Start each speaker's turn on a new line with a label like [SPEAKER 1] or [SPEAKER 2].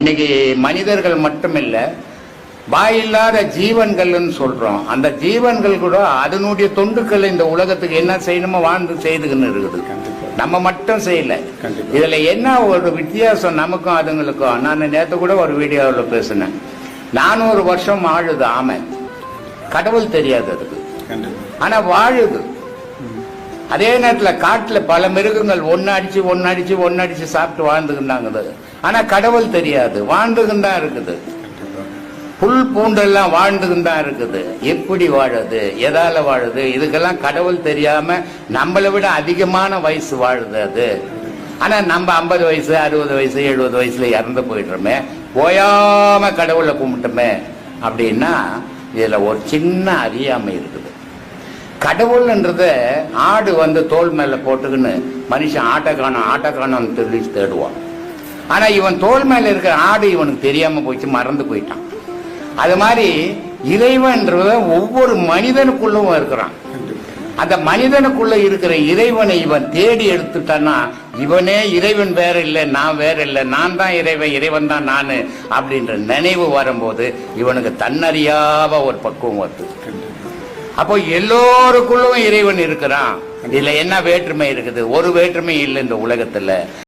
[SPEAKER 1] இன்னைக்கு மனிதர்கள் மட்டுமில்ல, வாயில்லாத ஜீவன்கள்னு சொல்றோம். அந்த ஜீவன்கள் கூட அதனுடைய தொண்டுக்கள் இந்த உலகத்துக்கு என்ன செய்யணுமோ வாழ்ந்து செய்துன்னு இருக்குது. நம்ம மட்டும் செய்யல. இதுல என்ன ஒரு வித்தியாசம் நமக்கும் அதுங்களுக்கும், நான் நேற்று கூட ஒரு வீடியோவில் பேசினேன். 400 வருஷம் வாழுது ஆமை. கடவுள் தெரியாது அதுக்கு, ஆனா வாழுது. அதே நேரத்தில் காட்டுல பல மிருகங்கள் ஒன்னு அடிச்சு சாப்பிட்டு வாழ்ந்துகிட்டாங்க. ஆனா கடவுள் தெரியாது, வாழ்ந்துகிட்டு இருக்குது. புல் பூண்டெல்லாம் வாழ்ந்துகிட்டு இருக்குது. எப்படி வாழுது, எதால வாழுது, இதுக்கெல்லாம் கடவுள் தெரியாம நம்மளை விட அதிகமான வயசு வாழுது அது. ஆனா நம்ம 50 வயசு 60 வயசு 70 வயசுல இறந்து போயிடுறோமே, போயாம கடவுளை கும்பிட்டோமே அப்படின்னா இதுல ஒரு சின்ன அறியாமை இருக்குது. கடவுள்ன்றத ஆடு தோல் மேல போட்டுக்கின்னு மனுஷன் ஆட்டை காணும் சொல்லி தேடுவான். ஆனா இவன் தோல் மேல இருக்கிற ஆடு இவனுக்கு தெரியாம போயிட்டு மறந்து போயிட்டான். அது மாதிரி இறைவன்றத ஒவ்வொரு மனிதனுக்குள்ளும் இருக்கிறான். அந்த மனிதனுக்குள்ள இருக்கிற இறைவனை இவன் தேடி எடுத்துட்டான்னா, இவனே இறைவன் வேற இல்லை, நான் வேற இல்லை, நான் தான் இறைவன், இறைவன் தான் நானு அப்படின்ற நினைவு வரும்போது இவனுக்கு தன்னறியாத ஒரு பக்குவம் வருது. அப்போ எல்லோருக்குள்ளும் இறைவன் இருக்கிறான். இதுல என்ன வேற்றுமை இருக்குது? ஒரு வேற்றுமை இல்லை இந்த உலகத்துல.